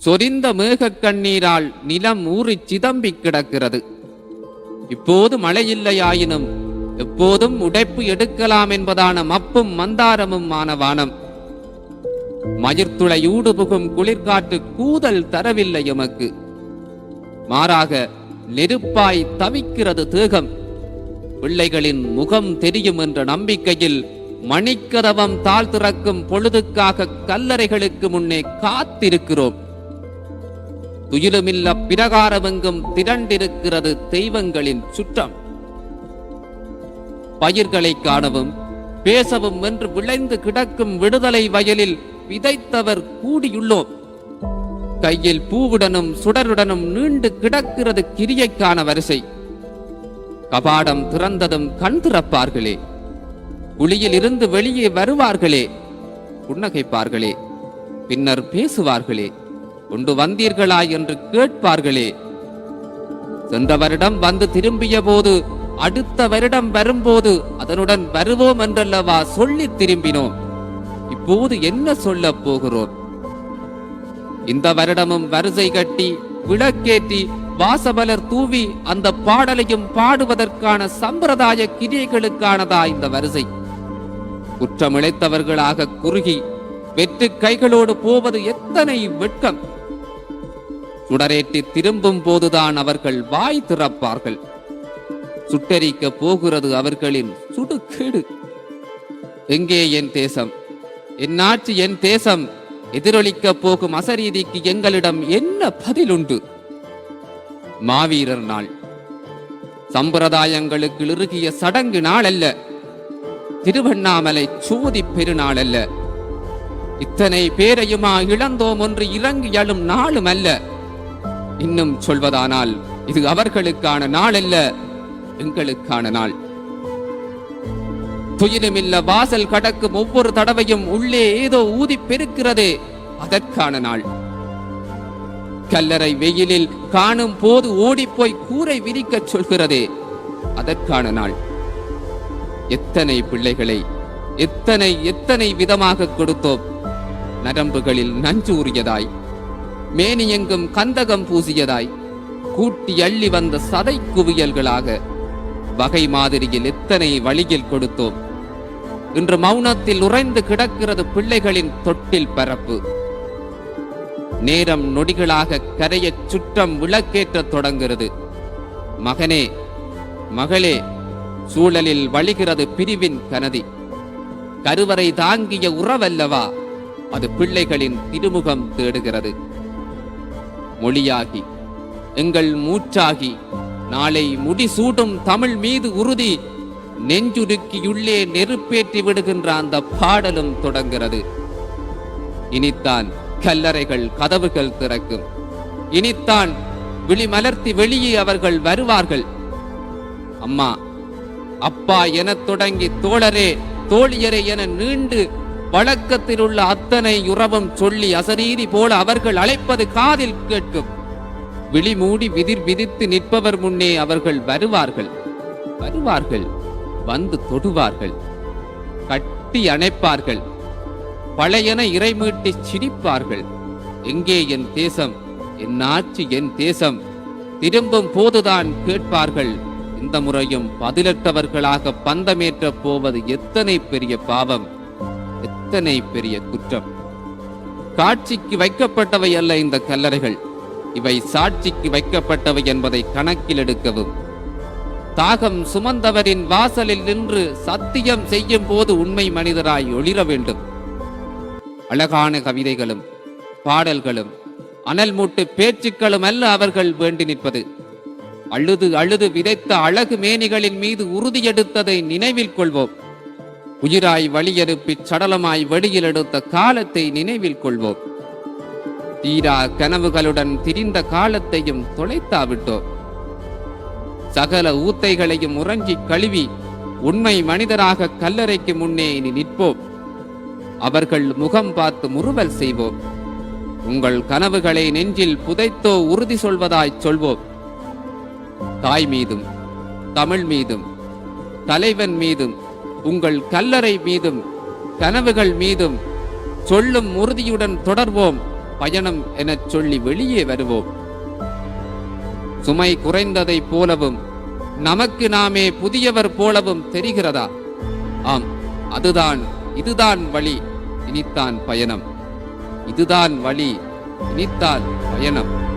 சொரிந்த மேகக் கண்ணீரால் நிலம் ஊறிச் சிதம்பி கிடக்கிறது. இப்போது மழையில்லையாயினும் எப்போதும் உடைப்பு எடுக்கலாம் என்பதான மப்பும் மந்தாரமும் ஆன வானம். மயிர்த்துளை ஊடுபுகும் குளிர்காற்று கூதல் தரவில்லை எமக்கு. மாறாக நெருப்பாய் தவிக்கிறது தேகம். பிள்ளைகளின் முகம் தெரியும் என்ற நம்பிக்கையில் மணிக்கதவம் தாழ் திறக்கும் பொழுதுக்காக கல்லறைகளுக்கு முன்னே காத்திருக்கிறோம். துயிலுமில்ல பிரகாரமெங்கும் திரண்டிருக்கிறது தெய்வங்களின் சுற்றம். பயிர்களை காணவும் பேசவும் என்று விளைந்து கிடக்கும் விடுதலை வயலில் விதைத்தவர் கூடியுள்ளோம். கையில் பூவுடனும் சுடருடனும் நீண்டு கிடக்கிறது கிரியைக்கான வரிசை. கபாடம் திறந்ததும் கண் திறப்பார்களே, குழியில் இருந்து வெளியே வருவார்களே, புன்னகைப்பார்களே, பின்னர் பேசுவார்களே, கொண்டு வந்தீர்களா என்று கேட்பார்களே. சென்ற வருடம் வந்து திரும்பிய போது அடுத்த வருடம் வரும்போது அதனுடன் வருவோம் என்றல்லவா சொல்லி திரும்பினோம். இப்போது என்ன சொல்ல போகிறோம்? இந்த வருடமும் வரிசை கட்டி விளக்கேற்றி வாசமலர் தூவி அந்த பாடலையும் பாடுவதற்கான சம்பிரதாய கிரியைகளுக்கானதா இந்த வரிசை? குற்றமிழைத்தவர்களாக குறுகி வெற்று கைகளோடு போவது எத்தனை வெட்கம்! சுடரேற்றி திரும்பும் போதுதான் அவர்கள் வாய் திறப்பார்கள். சுட்டரிக்க போகிறது அவர்களின் சுடுகேடு. எங்கே என் தேசம், என் ஆட்சி, என் தேசம்? எதிரொலிக்க போகும் அசரீதிக்கு எங்களிடம் என்ன பதிலுண்டு? மாவீரர் நாள் சம்பிரதாயங்களுக்கு இறுகிய சடங்கு நாள் அல்ல. திருவண்ணாமலை சோதி பெருநாள் அல்ல. இத்தனை பேரையுமா இழந்தோம் என்று இறங்கி எழும் நாளும் அல்ல. இன்னும் சொல்வதானால் இது அவர்களுக்கான நாள் அல்ல, எங்களுக்கான நாள். துயிலுமில்ல வாசல் கடக்கும் ஒவ்வொரு தடவையும் உள்ளே ஏதோ ஊதி பெருக்கிறதே, அதற்கான நாள். கல்லறை வெயிலில் காணும் போது ஓடிப்போய் கூரை விரிக்க சொல்கிறதே, அதற்கான நாள். எத்தனை பிள்ளைகளை எத்தனை எத்தனை விதமாக கொடுத்தோம். நரம்புகளில் நஞ்சு ஊறியதாய், மேனியெங்கும் கந்தகம் பூசியதாய், கூட்டி அள்ளி வந்த சதை குவியல்களாக வகை மாதிரியில் எத்தனை வழியில் கொடுத்தோம். இன்று மௌனத்தில் உறைந்து கிடக்கிறது பிள்ளைகளின் தொட்டில் பரப்பு. நேரம் நொடிகளாக கரைய சுற்றம் விளக்கேற்ற தொடங்குகிறது. மகனே, மகளே, சூழலில் வழிகிறது பிரிவின் கனதி. கருவறை தாங்கிய உறவல்லவா அது பிள்ளைகளின் திருமுகம் தேடுகிறது. மொழியாகி எங்கள் மூச்சாகி நாளை முடிசூடும் தமிழ் மீது உறுதி நெஞ்சுருக்கியுள்ளே நெருப்பேற்றி விடுகின்ற அந்த பாடலும் தொடங்கிறது. இனித்தான் கல்லறைகள் கதவுகள் திறக்கும். இனித்தான் விழிமலர்த்தி வெளியே அவர்கள் வருவார்கள். அம்மா, அப்பா எனத் தொடங்கி தோழரே, தோழியரே என நீண்டு வழக்கத்தில் உள்ள அத்தனை உறவும் சொல்லி அசரீதி போல அவர்கள் அழைப்பது காதில் கேட்கும். விழி மூடி விதிர் விதித்து நிற்பவர் முன்னே அவர்கள் வருவார்கள். வருவார்கள், வந்து தொடுவார்கள், கட்டி அணைப்பார்கள், பழையன இறைமீட்டி சிரிப்பார்கள். எங்கே என் தேசம், என் ஆட்சி, என் தேசம்? திரும்பும் போதுதான் கேட்பார்கள். இந்த முறையும் பதிலற்றவர்களாக பந்தமேற்ற போவது எத்தனை பெரிய பாவம், எத்தனை பெரிய குற்றம்! காட்சிக்கு வைக்கப்பட்டவை அல்ல இந்த கல்லறைகள், இவை சாட்சிக்கு வைக்கப்பட்டவை என்பதை கணக்கில் எடுக்கவும். தாகம் சுமந்தவரின் வாசலில் நின்று சத்தியம் செய்யும் போது உண்மை மனிதராய் ஒளிர வேண்டும். அழகான கவிதைகளும் பாடல்களும் அனல் மூட்டு பேச்சுக்களும் அல்ல அவர்கள் வேண்டி நிற்பது. அழுது அழுது விதைத்த அழகு மேனிகளின் மீது உறுதியெடுத்ததை நினைவில் கொள்வோம். உயிராய் வழியெடுப்பி சடலமாய் வெளியில் எடுத்த காலத்தை நினைவில் கொள்வோம். தீரா கனவுகளுடன் திரிந்த காலத்தையும் தொலைத்தாவிட்டோம். சகல ஊத்தைகளையும் உறங்கி கழுவி உண்மை மனிதராக கல்லறைக்கு முன்னே இனி நிற்போம். அவர்கள் முகம் பார்த்து முறுவல் செய்வோம். உங்கள் கனவுகளை நெஞ்சில் புதைத்தோ உறுதி சொல்வதாய் சொல்வோம். தாய் மீதும் தமிழ் மீதும் தலைவன் மீதும் உங்கள் கல்லறை மீதும் கனவுகள் மீதும் சொல்லும் உறுதியுடன் தொடர்வோம். பயணம் எனச் சொல்லி வெளியே வருவோம். சுமை குறைந்ததைப் போலவும் நமக்கு நாமே புதியவர் போலவும் தெரிகிறதா? ஆம், இதுதான் வழி, இனித்தான் பயணம். இதுதான் வழி, இனித்தான் பயணம்.